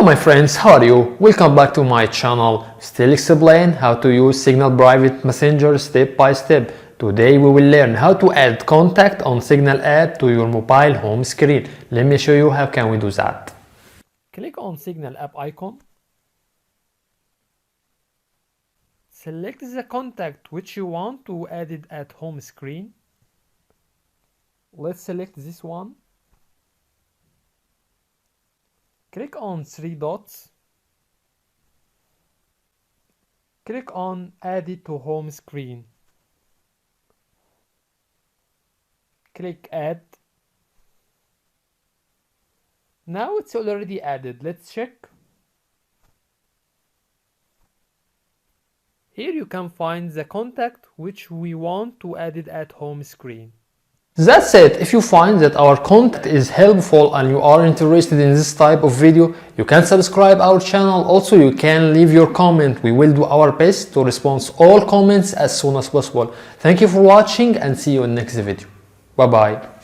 Hello my friends, how are you? Welcome back to my channel. Still explain how to use Signal Private Messenger step by step. Today we will learn how to add contact on Signal app to your mobile home screen. Let me show you how can we do that. Click on Signal app icon. Select the contact which you want to add it at home screen. Let's select this one. Click on three dots. Click on Add it to home screen. Click Add. Now it's already added. Let's check. Here you can find the contact which we want to add it at home screen. That's it. If you find that our content is helpful and you are interested in this type of video, you can subscribe our channel. Also, you can leave your comment. We will do our best to respond to all comments as soon as possible. Thank you for watching and see you in next video. Bye bye.